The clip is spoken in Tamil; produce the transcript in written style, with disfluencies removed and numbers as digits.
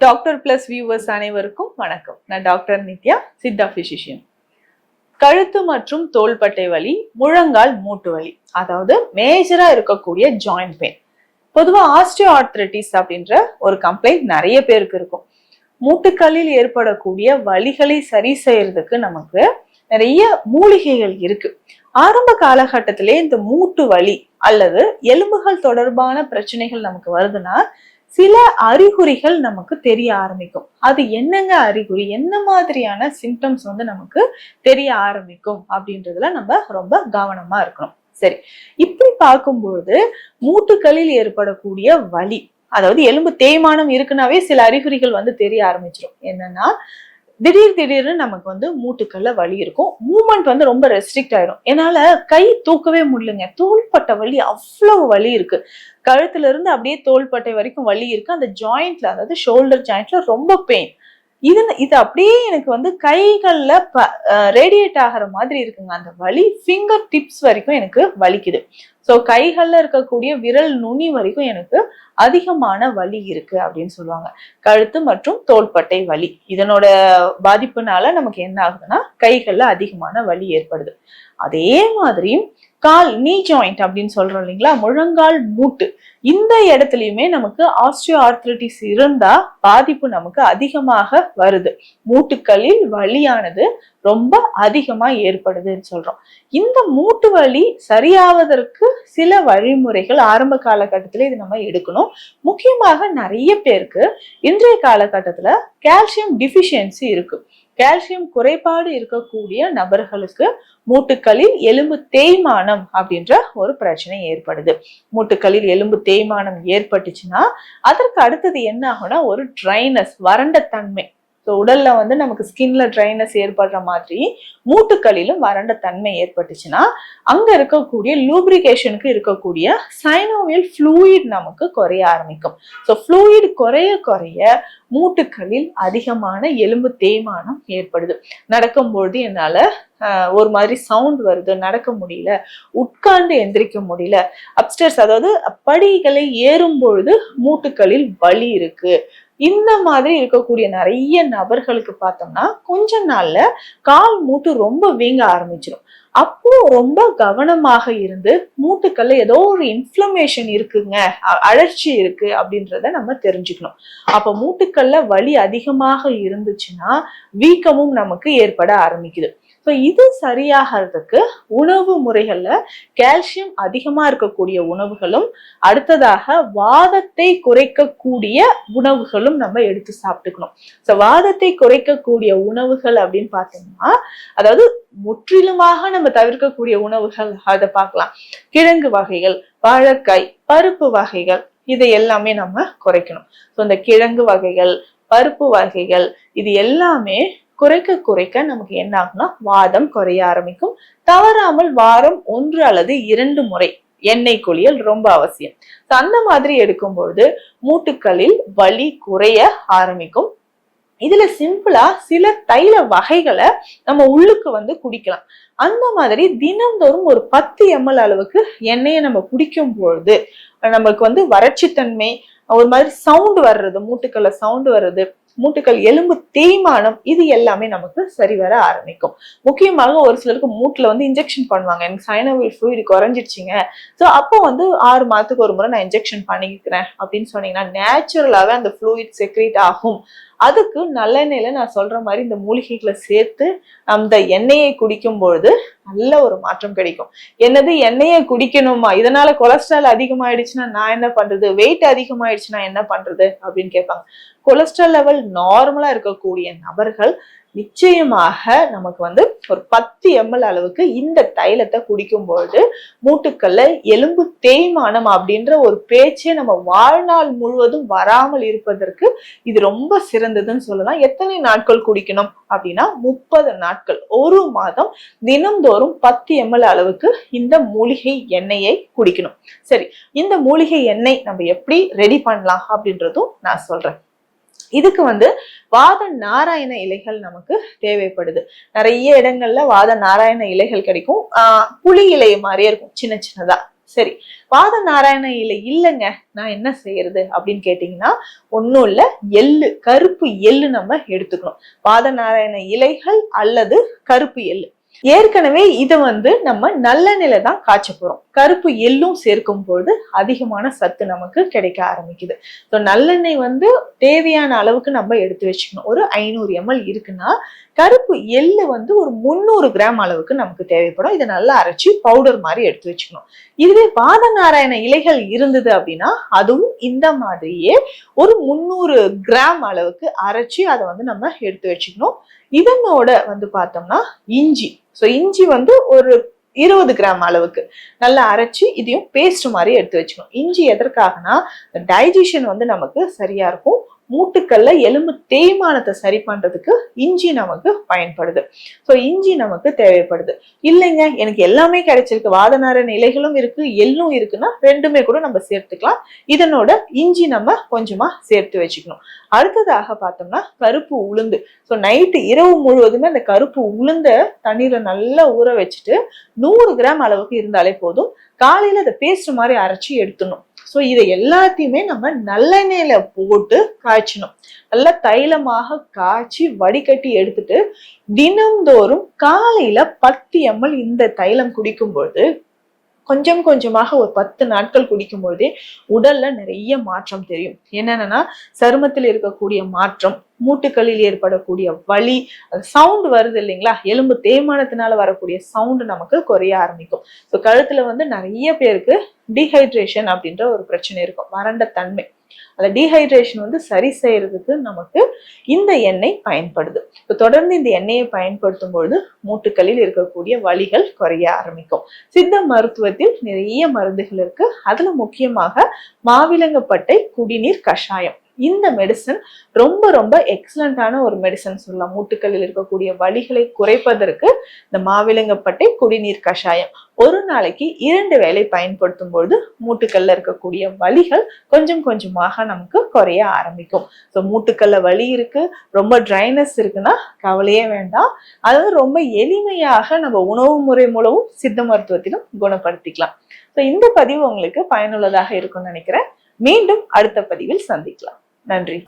டாக்டர் பிளஸ் வியூவர்ஸ் அனைவருக்கும் வணக்கம். நான் டாக்டர் நித்யா, சித்தா பிசிஷியன். கழுத்து மற்றும் தோள்பட்டை வலி, முழங்கால் மூட்டு வலி, அதாவது மேஜரா இருக்கக்கூடிய ஜாயிண்ட் பெயின். பொதுவா ஆஸ்டியோ ஆர்த்ரைட்டிஸ் அப்படின்ற ஒரு கம்ப்ளைண்ட் நிறைய பேருக்கு இருக்கும். மூட்டுக்களில் ஏற்படக்கூடிய வலிகளை சரி செய்யறதுக்கு நமக்கு நிறைய மூலிகைகள் இருக்கு. ஆரம்ப காலகட்டத்திலே இந்த மூட்டு வலி அல்லது எலும்புகள் தொடர்பான பிரச்சனைகள் நமக்கு வருதுன்னா சில அறிகுறிகள் நமக்கு தெரிய ஆரம்பிக்கும். அது என்னங்க அறிகுறி, என்ன மாதிரியான சிம்டம்ஸ் நமக்கு தெரிய ஆரம்பிக்கும் அப்படின்றதுல நம்ம ரொம்ப கவனமா இருக்கணும். சரி, இப்படி பார்க்கும்பொழுது மூட்டுக்களில் ஏற்படக்கூடிய வலி, அதாவது எலும்பு தேய்மானம் இருக்குனாவே சில அறிகுறிகள் தெரிய ஆரம்பிச்சிடும். என்னன்னா திடீர்னு நமக்கு மூட்டுக்கல்ல வலி இருக்கும். மூவ்மெண்ட் ரொம்ப ரெஸ்ட்ரிக்ட் ஆயிடும். என்னால கை தூக்கவே முடியலங்க. தோள்பட்டை வலி அவ்வளவு வலி இருக்கு. கழுத்துல இருந்து அப்படியே தோள்பட்டை வரைக்கும் வலி இருக்கு. அந்த ஜாயிண்ட்ல, அதாவது ஷோல்டர் ஜாயிண்ட்ல ரொம்ப பெயின். இது அப்படியே எனக்கு கைகள்ல ரேடியேட் ஆகிற மாதிரி இருக்குங்க. அந்த வலி ஃபிங்கர் டிப்ஸ் வரைக்கும் எனக்கு வலிக்குது. சோ கைகள்ல இருக்கக்கூடிய விரல் நுனி வரைக்கும் எனக்கு அதிகமான வலி இருக்கு அப்படின்னு சொல்லுவாங்க. கழுத்து மற்றும் தோள்பட்டை வலி, இதனோட பாதிப்புனால நமக்கு என்ன ஆகுதுன்னா கைகள்ல அதிகமான வலி ஏற்படுது. அதே மாதிரி கால், நீ ஜாயிண்ட் அப்படின்னு சொல்றோம் இல்லைங்களா, முழங்கால் மூட்டு, இந்த இடத்துலயுமே நமக்கு ஆஸ்டியோ ஆர்த்ரைட்டிஸ் இருந்தா பாதிப்பு நமக்கு அதிகமாக வருது. மூட்டுக்களில் வலியானது ரொம்ப அதிகமா ஏற்படுதுன்னு சொல்றோம். இந்த மூட்டு வலி சரியாவதற்கு சில வழிமுறைகள் ஆரம்ப காலகட்டத்துல இது நம்ம எடுக்கணும். முக்கியமாக நிறைய பேருக்கு இன்றைய காலகட்டத்துல கால்சியம் டிஃபிஷியன்சி இருக்கு. கால்சியம் குறைபாடு இருக்கக்கூடிய நபர்களுக்கு மூட்டுக்களில் எலும்பு தேய்மானம் அப்படின்ற ஒரு பிரச்சனை ஏற்படுது. மூட்டுக்களில் எலும்பு தேய்மானம் ஏற்பட்டுச்சுன்னா அதற்கு அடுத்தது என்ன ஆகும்னா ஒரு ட்ரைனஸ், வறண்ட தன்மை. உடல்ல நமக்கு ஸ்கின்ல ட்ரைனஸ் ஏற்படுற மாதிரி மூட்டுக்களிலும் வறண்ட தன்மை ஏற்பட்டுச்சுன்னா அங்க இருக்கக்கூடிய லூப்ரிகேஷனுக்கு இருக்கக்கூடிய சைனோவியல் ஃப்ளூயிட் நமக்கு குறைய ஆரம்பிக்கும். ஃப்ளூயிட் குறைய மூட்டுக்களில் அதிகமான எலும்பு தேய்மானம் ஏற்படுது. நடக்கும்பொழுது என்னால ஒரு மாதிரி சவுண்ட் வருது, நடக்க முடியல, உட்கார்ந்து எந்திரிக்க முடியல, அப்ஸ்டேர்ஸ் அதாவது படிகளை ஏறும் பொழுது மூட்டுக்களில் வலி இருக்கு. இந்த மாதிரி இருக்கக்கூடிய நிறைய நபர்களுக்கு பார்த்தோம்னா கொஞ்ச நாள்ல கால் மூட்டு ரொம்ப வீங்க ஆரம்பிச்சிடும். அப்போ ரொம்ப கவனமாக இருந்து மூட்டுக்கள்ல ஏதோ ஒரு இன்ஃப்ளமேஷன் இருக்குங்க, அழற்சி இருக்கு அப்படின்றத நம்ம தெரிஞ்சுக்கணும். அப்ப மூட்டுக்கள்ல வலி அதிகமாக இருந்துச்சுன்னா வீக்கமும் நமக்கு ஏற்பட ஆரம்பிக்குது. இது சரியாகிறதுக்கு உணவு முறைகள்ல கால்சியம் அதிகமா இருக்கக்கூடிய உணவுகளும், அடுத்ததாக வாதத்தை குறைக்கக்கூடிய உணவுகளும் நம்ம எடுத்து சாப்பிட்டுக்கணும். வாதத்தை குறைக்கக்கூடிய உணவுகள் அப்படின்னு பார்த்தோம்னா, அதாவது முற்றிலுமாக நம்ம தவிர்க்கக்கூடிய உணவுகள் அதை பார்க்கலாம். கிழங்கு வகைகள், வாழைக்காய், பருப்பு வகைகள், இதை எல்லாமே நம்ம குறைக்கணும். இந்த கிழங்கு வகைகள், பருப்பு வகைகள், இது எல்லாமே குறைக்க நமக்கு என்ன ஆகும்னா வாதம் குறைய ஆரம்பிக்கும். தவறாமல் வாரம் 1 அல்லது 2 முறை எண்ணெய் குளியல் ரொம்ப அவசியம். அந்த மாதிரி எடுக்கும்பொழுது மூட்டுக்களில் வலி குறைய ஆரம்பிக்கும். இதுல சிம்பிளா சில தைல வகைகளை நம்ம உள்ளுக்கு குடிக்கலாம். அந்த மாதிரி தினந்தோறும் ஒரு 10 ml அளவுக்கு எண்ணெயை நம்ம குடிக்கும் பொழுது நமக்கு வறட்சித்தன்மை, ஒரு மாதிரி சவுண்ட் வர்றது, மூட்டுக்கள்ல சவுண்ட் வர்றது, மூட்டுக்கள் எலும்பு தேய்மானம், இது எல்லாமே நமக்கு சரி வர ஆரம்பிக்கும். முக்கியமாக ஒரு சிலருக்கு மூட்டுல இன்ஜெக்ஷன் பண்ணுவாங்க. எனக்கு சைனோவியல் ஃப்ளூயிட் குறைஞ்சிடுச்சிங்க, அப்போ 6 மாதத்துக்கு ஒரு முறை நான் இன்ஜெக்ஷன் பண்ணிக்கிறேன் அப்படின்னு சொன்னீங்கன்னா நேச்சுரலாவே அந்த ஃப்ளூயிட் செக்ரேட் ஆகும். அதுக்கு நல்லெண்ணெயில நான் சொல்ற மாதிரி இந்த மூலிகைகளை சேர்த்து அந்த எண்ணெயை குடிக்கும் பொழுது நல்ல ஒரு மாற்றம் கிடைக்கும். என்னது எண்ணெயை குடிக்கணுமா, இதனால கொலஸ்ட்ரால் அதிகமாயிடுச்சுன்னா நான் என்ன பண்றது, வெயிட் அதிகமாயிடுச்சுன்னா என்ன பண்றது அப்படின்னு கேட்பாங்க. கொலஸ்ட்ரால் லெவல் நார்மலா இருக்கக்கூடிய நபர்கள் நிச்சயமாக நமக்கு ஒரு 10 ml அளவுக்கு இந்த தைலத்தை குடிக்கும் பொழுது மூட்டுக்கள்ல எலும்பு தேய்மானம் அப்படின்ற ஒரு பேச்சே நம்ம வாழ்நாள் முழுவதும் வராமல் இருப்பதற்கு இது ரொம்ப சிறந்ததுன்னு சொல்லலாம். எத்தனை நாட்கள் குடிக்கணும் அப்படின்னா 30 நாட்கள், 1 மாதம், தினந்தோறும் 10 ml அளவுக்கு இந்த மூலிகை எண்ணெயை குடிக்கணும். சரி, இந்த மூலிகை எண்ணெய் நம்ம எப்படி ரெடி பண்ணலாம் அப்படின்றதும் நான் சொல்றேன். இதுக்கு வாத நாராயண இலைகள் நமக்கு தேவைப்படுது. நிறைய இடங்கள்ல வாத நாராயண இலைகள் கிடைக்கும். புளி இலை மாதிரியே இருக்கும், சின்ன சின்னதா. சரி, வாத நாராயண இலை இல்லைங்க, நான் என்ன செய்யறது அப்படின்னு கேட்டீங்கன்னா, ஒன்னும் இல்ல, எள்ளு, கருப்பு எள்ளு நம்ம எடுத்துக்கணும். வாத நாராயண இலைகள் அல்லது கருப்பு எள்ளு. ஏற்கனவே இதை நம்ம நல்லெண்ணெயில தான் காய்ச்ச போறோம். கருப்பு எள்ளும் சேர்க்கும் பொழுது அதிகமான சத்து நமக்கு கிடைக்க ஆரம்பிக்குது. ஸோ நல்லெண்ணெய் தேவையான அளவுக்கு நம்ம எடுத்து வச்சுக்கணும். ஒரு 500 ml இருக்குன்னா கருப்பு எள்ளு ஒரு 300 கிராம் அளவுக்கு நமக்கு தேவைப்படும். இதை நல்லா அரைச்சி பவுடர் மாதிரி எடுத்து வச்சுக்கணும். இதுவே வாத நாராயண இலைகள் இருந்தது அப்படின்னா அதுவும் இந்த மாதிரியே ஒரு 300 கிராம் அளவுக்கு அரைச்சி அதை நம்ம எடுத்து வச்சுக்கணும். இதனோட பார்த்தோம்னா இஞ்சி, இஞ்சி ஒரு 20 கிராம் அளவுக்கு நல்லா அரைச்சி இதையும் பேஸ்ட் மாதிரி எடுத்து வச்சுக்கணும். இஞ்சி எதற்காகனா டைஜஷன் நமக்கு சரியா இருக்கும். மூட்டுக்கல்ல எலும்பு தேய்மானத்தை சரி பண்றதுக்கு இஞ்சி நமக்கு பயன்படுது. சோ இஞ்சி நமக்கு தேவைப்படுது. இல்லைங்க எனக்கு எல்லாமே கிடைச்சிருக்கு, வாத நாராயண இலைகளும் இருக்கு எள்ளும் இருக்குன்னா ரெண்டுமே கூட நம்ம சேர்த்துக்கலாம். இதனோட இஞ்சி நம்ம கொஞ்சமா சேர்த்து வச்சுக்கணும். அடுத்ததாக பார்த்தோம்னா கருப்பு உளுந்து. ஸோ நைட்டு இரவு முழுவதுமே அந்த கருப்பு உளுந்த தண்ணீரை நல்லா ஊற வச்சுட்டு 100 கிராம் அளவுக்கு இருந்தாலே போதும். காலையில அதை பேஸ்ட் மாதிரி அரைச்சி எடுத்துடணும். ஸோ இதை எல்லாத்தையுமே நம்ம நல்லெண்ணெயில போட்டு காய்ச்சணும். நல்லா தைலமாக காய்ச்சி வடிகட்டி எடுத்துட்டு தினம்தோறும் காலையில 10 ml இந்த தைலம் குடிக்கும் பொழுது கொஞ்சம் கொஞ்சமாக ஒரு 10 நாட்கள் குடிக்கும் பொழுதே உடல்ல நிறைய மாற்றம் தெரியும். என்னன்னா சருமத்தில் இருக்கக்கூடிய மாற்றம், மூட்டுக்களில் ஏற்படக்கூடிய வலி, சவுண்ட் வருது இல்லைங்களா, எலும்பு தேய்மானத்தினால வரக்கூடிய சவுண்ட் நமக்கு குறைய ஆரம்பிக்கும். ஸோ கழுத்துல நிறைய பேருக்கு டீஹைட்ரேஷன் அப்படின்ற ஒரு பிரச்சனை இருக்கும், வறண்ட தன்மை. அந்த டீஹைட்ரேஷன் சரி செய்யறதுக்கு நமக்கு இந்த எண்ணெய் பயன்படுது. தொடர்ந்து இந்த எண்ணெயை பயன்படுத்தும் பொழுது மூட்டுக்களில் இருக்கக்கூடிய வலிகள் குறைய ஆரம்பிக்கும். சித்த மருத்துவத்தில் நிறைய மருந்துகள் இருக்கு. அதுல முக்கியமாக மாவிலங்கப்பட்டை குடிநீர் கஷாயம், இந்த மெடிசன் ரொம்ப ரொம்ப எக்ஸலண்டான ஒரு மெடிசன் சொல்லலாம். மூட்டுக்களில் இருக்கக்கூடிய வலிகளை குறைப்பதற்கு இந்த மாவிலங்கப்பட்டை குடிநீர் கஷாயம் ஒரு நாளைக்கு 2 வேளை பயன்படுத்தும் பொழுது மூட்டுக்கல்ல இருக்கக்கூடிய வலிகள் கொஞ்சம் கொஞ்சமாக நமக்கு குறைய ஆரம்பிக்கும். ஸோ மூட்டுக்கல்ல வலி இருக்கு, ரொம்ப ட்ரைனஸ் இருக்குன்னா கவலையே வேண்டாம். அதாவது ரொம்ப எளிமையாக நம்ம உணவு முறை மூலமும் சித்த மருத்துவத்திலும் குணப்படுத்திக்கலாம். ஸோ இந்த பதிவு உங்களுக்கு பயனுள்ளதாக இருக்கும்னு நினைக்கிறேன். மீண்டும் அடுத்த பதிவில் சந்திக்கலாம். நன்றி.